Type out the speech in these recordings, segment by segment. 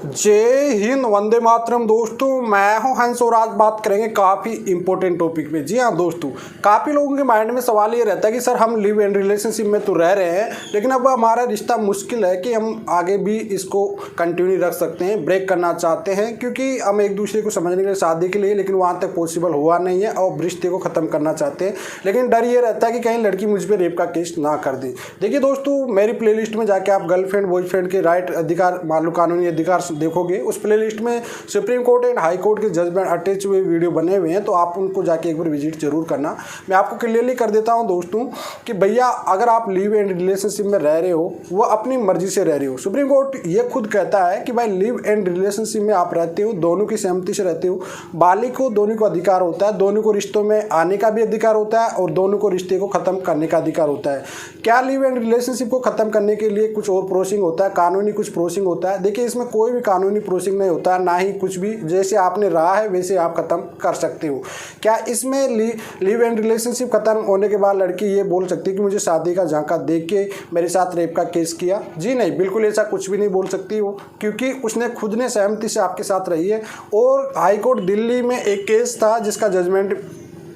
जय हिंद, वंदे मातरम। दोस्तों मैं हूं हंस और आज बात करेंगे काफ़ी इंपॉर्टेंट टॉपिक पे। जी हाँ दोस्तों, काफ़ी लोगों के माइंड में सवाल ये रहता है कि सर हम लिव एंड रिलेशनशिप में तो रह रहे हैं, लेकिन अब हमारा रिश्ता मुश्किल है कि हम आगे भी इसको कंटिन्यू रख सकते हैं, ब्रेक करना चाहते हैं क्योंकि हम एक दूसरे को समझने के लिए शादी के लिए, लेकिन वहाँ तक पॉसिबल हुआ नहीं है और रिश्ते को ख़त्म करना चाहते हैं। लेकिन डर ये रहता है कि कहीं लड़की मुझ पर रेप का केस ना कर दे। देखिए दोस्तों, मेरी प्लेलिस्ट में जाके आप गर्लफ्रेंड बॉयफ्रेंड के राइट अधिकार मान लो कानूनी अधिकार देखोगे, उस प्लेलिस्ट में supreme court and high court के जजमेंट अटैच हुए वीडियो बने हुए हैं, तो आप उनको जाके एक बार विजिट जरूर करना। मैं आपको क्लियरली कर देता हूं दोस्तों कि भैया अगर आप लिव एंड रिलेशनशिप में रह रहे हो, वो अपनी मर्जी से रह रहे हो। सुप्रीम कोर्ट ये खुद कहता है कि भाई लिव एंड रिलेशनशिप में आप रहते हो, दोनों की सहमति से रहते हो, बालिग को दोनों को अधिकार होता है, दोनों को रिश्तों में आने का भी अधिकार होता है और दोनों को रिश्ते को खत्म करने का अधिकार होता है। क्या लिव एंड रिलेशनशिप को खत्म करने के लिए कुछ और प्रोसेसिंग होता है, कानूनी कुछ प्रोसेसिंग होता है? देखिए इसमें कोई भी कानूनी प्रोसेसिंग नहीं होता, ना ही कुछ भी। जैसे आपने रहा है वैसे आप खत्म कर सकते हो। क्या इसमें लिव एंड रिलेशनशिप खत्म होने के बाद लड़की ये बोल सकती है कि मुझे शादी का झांका देख के मेरे साथ रेप का केस किया? जी नहीं, बिल्कुल ऐसा कुछ भी नहीं बोल सकती वो, क्योंकि उसने खुद ने सहमति से आपके साथ रही है। और हाईकोर्ट दिल्ली में एक केस था जिसका जजमेंट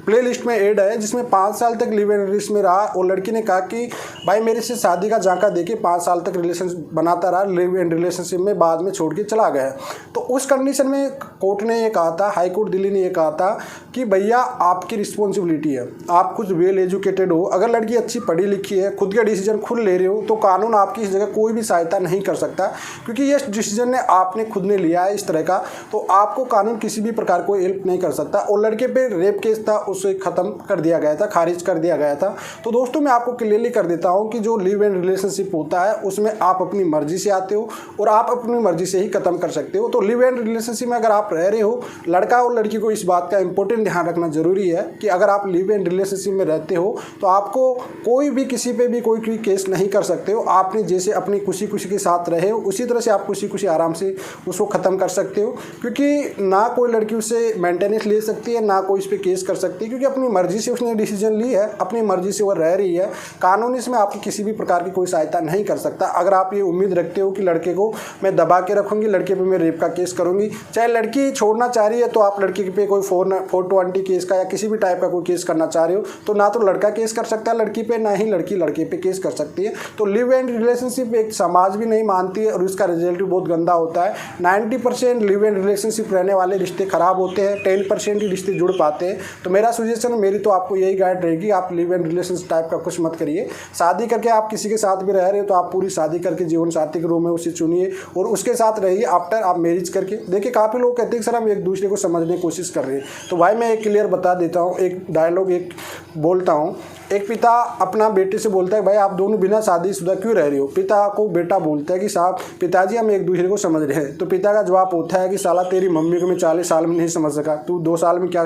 प्ले लिस्ट में ऐड है, जिसमें 5 साल तक लिव एंड रिलेशन में रहा और लड़की ने कहा कि भाई मेरे से शादी का झांका देके 5 साल तक रिलेशन बनाता रहा, लिव एंड रिलेशनशिप में बाद में छोड़ के चला गया। तो उस कंडीशन में कोर्ट ने ये कहा था, हाई कोर्ट दिल्ली ने ये कहा था कि भैया आपकी रिस्पॉन्सिबिलिटी है, आप कुछ वेल एजुकेटेड हो, अगर लड़की अच्छी पढ़ी लिखी है, खुद के डिसीजन खुद ले रहे हो, तो कानून आपकी इस जगह कोई भी सहायता नहीं कर सकता, क्योंकि ये डिसीजन ने आपने खुद ने लिया है इस तरह का, तो आपको कानून किसी भी प्रकार को हेल्प नहीं कर सकता। और लड़के पे रेप केस था, उसे खत्म कर दिया गया था, खारिज कर दिया गया था। तो दोस्तों मैं आपको क्लियरली कर देता हूं कि जो लिव एंड रिलेशनशिप होता है उसमें आप अपनी मर्जी से आते हो और आप अपनी मर्जी से ही खत्म कर सकते हो। तो लिव एंड रिलेशनशिप में अगर आप रह रहे हो, लड़का और लड़की को इस बात का इंपॉर्टेंट ध्यान रखना जरूरी है कि अगर आप लिव एंड रिलेशनशिप में रहते हो तो आपको कोई भी किसी पे भी कोई केस नहीं कर सकते हो। आपने जैसे अपनी खुशी खुशी के साथ रहे हो उसी तरह से आप खुशी खुशी आराम से उसको खत्म कर सकते हो, क्योंकि ना कोई लड़की उससे मेंटेनेंस ले सकती है, ना कोई इस पर केस कर सकती है, क्योंकि अपनी मर्जी से उसने डिसीजन ली है, अपनी मर्जी से वो रह रही है। कानून इसमें आपकी किसी भी प्रकार की कोई सहायता नहीं कर सकता। अगर आप ये उम्मीद रखते हो कि लड़के को मैं दबा के रखूंगी, लड़के पे मैं रेप का केस करूंगी, चाहे लड़की छोड़ना चाह रही है तो आप लड़की पे कोई 420 केस का या किसी भी टाइप का कोई केस करना चाह रहे हो, तो ना तो लड़का केस कर सकता है लड़की पे, ना ही लड़की लड़के पे केस कर सकती है। तो लिव एंड रिलेशनशिप एक समाज भी नहीं मानती है और इसका रिजल्ट भी बहुत गंदा होता है। 90% लिव एंड रिलेशनशिप रहने वाले रिश्ते खराब होते हैं, 10% ही रिश्ते जुड़ पाते हैं। तो मेरा सजेशन, मेरी तो आपको यही गाइड रहेगी, आप लिव एंड रिलेशनशिप टाइप का कुछ मत करिए। शादी करके आप किसी के साथ भी रह रहे हो तो आप पूरी शादी करके जीवन साथी के रूप में उसे चुनिए और उसके साथ रहिए आफ्टर आप मैरिज करके। देखिए काफ़ी लोग कहते हैं सर हम एक दूसरे को समझने की कोशिश कर रहे हैं, तो भाई मैं एक क्लियर बता देता हूँ, एक डायलॉग एक बोलता हूँ। एक पिता अपना बेटे से बोलता है भाई आप दोनों बिना शादीशुदा क्यों रह रहे हो? पिता को बेटा बोलता है कि साहब पिताजी हम एक दूसरे को समझ रहे हैं। तो पिता का जवाब होता है कि साला तेरी मम्मी को मैं 40 साल में नहीं समझ सका, तू 2 साल में क्या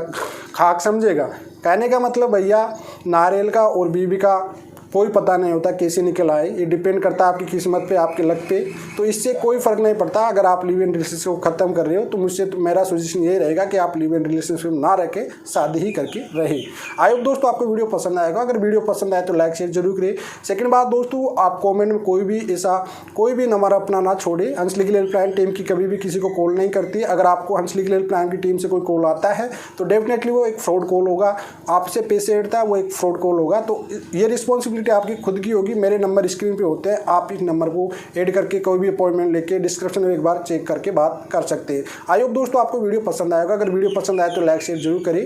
खाक समझेगा? कहने का मतलब भैया नारियल का और बीवी का कोई पता नहीं होता कैसे निकल आए, ये डिपेंड करता है आपकी किस्मत पे, आपके लक पे। तो इससे कोई फ़र्क नहीं पड़ता। अगर आप लिव इन रिलेशनशिप को ख़त्म कर रहे हो तो मुझसे तो मेरा सजेशन यही रहेगा कि आप लिव इन रिलेशनशिप ना रह के शादी ही करके रहे। आई होप दोस्तों आपको वीडियो पसंद आएगा। अगर वीडियो पसंद आए तो लाइक शेयर जरूर करें। सेकंड बात दोस्तों, आप कॉमेंट में कोई भी नंबर अपना ना छोड़े। हंस लीगल हेल्पलाइन टीम की कभी भी किसी को कॉल नहीं करती। अगर आपको हंस लीगल हेल्पलाइन की टीम से कोई कॉल आता है तो डेफिनेटली वो एक फ्रॉड कॉल होगा, आपसे पैसे ऐडता है वो एक फ्रॉड कॉल होगा। तो ये रिस्पॉन्सिबिलिटी आपकी खुद की होगी। मेरे नंबर स्क्रीन पे होते हैं, आप इस नंबर को ऐड करके कोई भी अपॉइंटमेंट लेके डिस्क्रिप्शन में एक बार चेक करके बात कर सकते हैं। आई होप दोस्तों आपको वीडियो पसंद आएगा। अगर वीडियो पसंद आए तो लाइक शेयर जरूर करें।